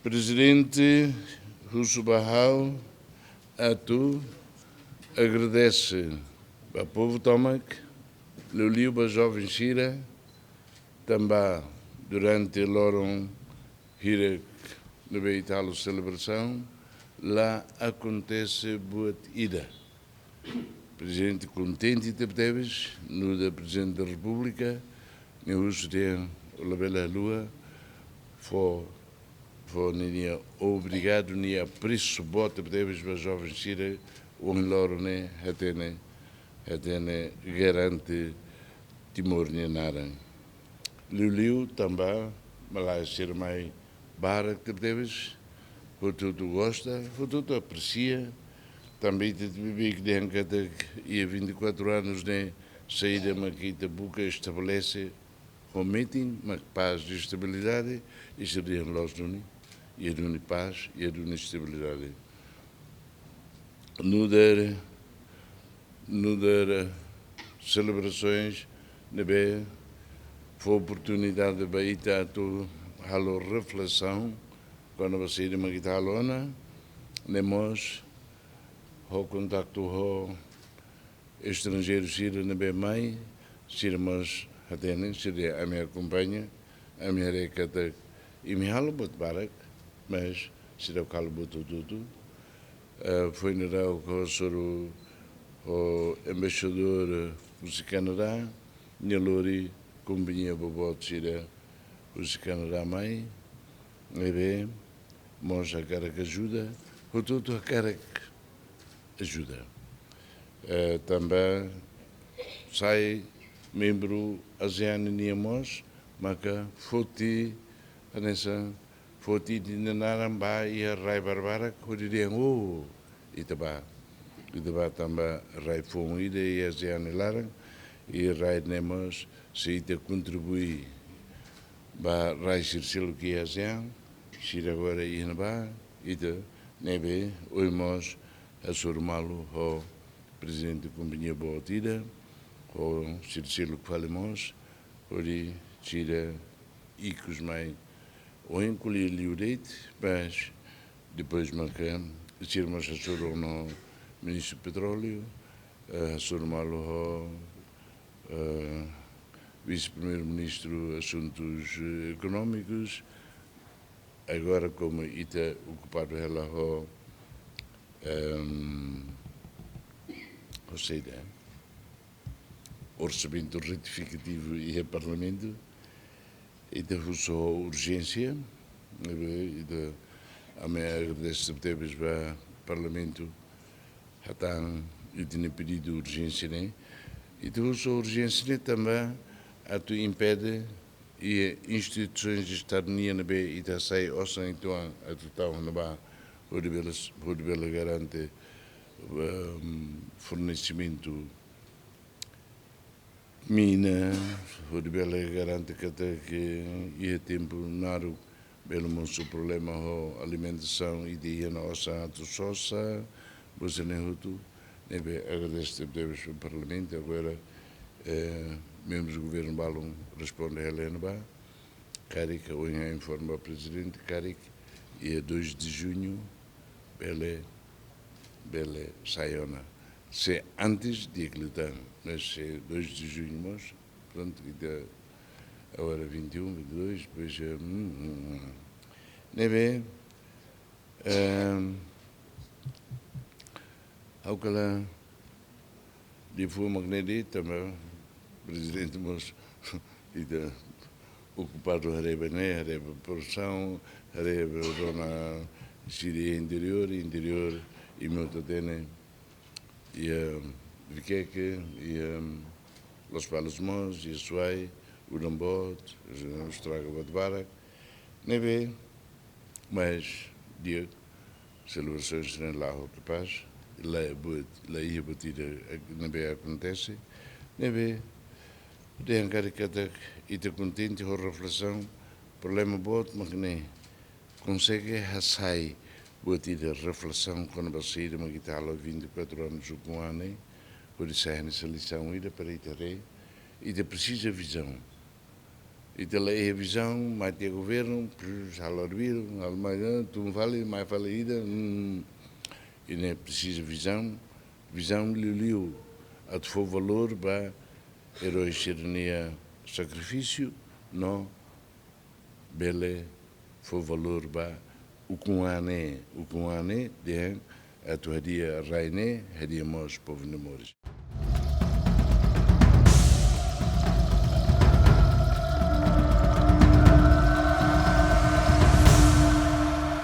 Presidente Russo Barral, a tu agradece ao povo Tomac, Leuliu para jovem Xira, também durante o Loron Hirek no Beitalo celebração, lá acontece boa ida. Presidente contente de teves, no da Presidente da República, no uso de la bela lua, foi obrigado a preço bota teves para jovens Xira, Loro ne atene garante Timor Nara. Leuliu também, mas ser mais barato que teves, o tudo gosta, o tudo aprecia, também te vive que de e 24 anos de saída maquita buca estabelece o meeting, mas paz de estabilidade e seria nós e a paz e a estabilidade. No dar celebrações, foi oportunidade de baita a reflexão quando você ir uma guitarra, nemos o contacto o estrangeiro sira na bem mãe, sirmos atendem, seria a minha companhia, a minha recata e me halo bot barak, mas será o calo boto tudo. Foi o embaixador do Canadá, Nhalori, companhia Bobot, Sira, o Canadá mãe, e bem, mostra a cara que ajuda, o tudo a cara que ajuda. Também sai membro ASEAN Niamos, mas que foti de Nanaramba e a Rai Barbara, que diriam, Itaba também Rai Fom e ASEAN Larang, e Rai Nemos, se ita contribui para Rai Circelo que é ASEAN, se agora e Naba, ita nebe, oimos a surmalo o presidente da companhia Boatira, o Circelo que falamos, ori tira icos mais ou encolher livreite, mas depois marcamos, tiramos a soro no ministro do Petróleo, a surmalo o vice-primeiro-ministro Assuntos Econômicos, agora como está ocupado ela ou seja, orçamento retificativo e Parlamento, e teve só urgência, e a minha agradeço que teve para o Parlamento, e tinha pedido urgência, né? E teve só urgência também, a tu impede e instituições de Estado-União e da SAI, ouçam então a total, o de bela garante fornecimento mina, o de bela garante que ia tempo naro, belo monstro problema a alimentação e de nossa atusosa, você nem tudo, nebe agradeço o Parlamento agora membros do governo balão respondem a Helena Ba, Carik, o informa o presidente Carik, e a 2 de junho, bele saiona. Se antes de eclitar, mas se 2 de junho, mas, pronto, agora 21, 22, depois, nebe, ao que lá, de forma magnética, também, presidente, mas, ocupado a Rebené, a Rebe Produção, a Rebe Dona Síria Interior, e Mototene, e Viqueque, e Los Palos Mons, e Suai, Urambot, Estraga Batbarak, neve, mas, dia, celebrações na Lago de Paz, lá ia batida, neve acontece, neve, de encaricata e te contente com a reflexão, problema bot, mas nem consegue sair batida reflexão quando você ir uma guitarra 24 anos com ano, por isso é nessa lição ir para Itaré e de precisa visão. e te lei visão, mais te governo, salário, amanhã, tu não fala, mais fala ida, e nem precisa visão liu, a tu for valor, ba, herói serenia sacrifício, não, bele, for valor, ba, o kuane, de a tu hadia raine, hadia mos povo nemores.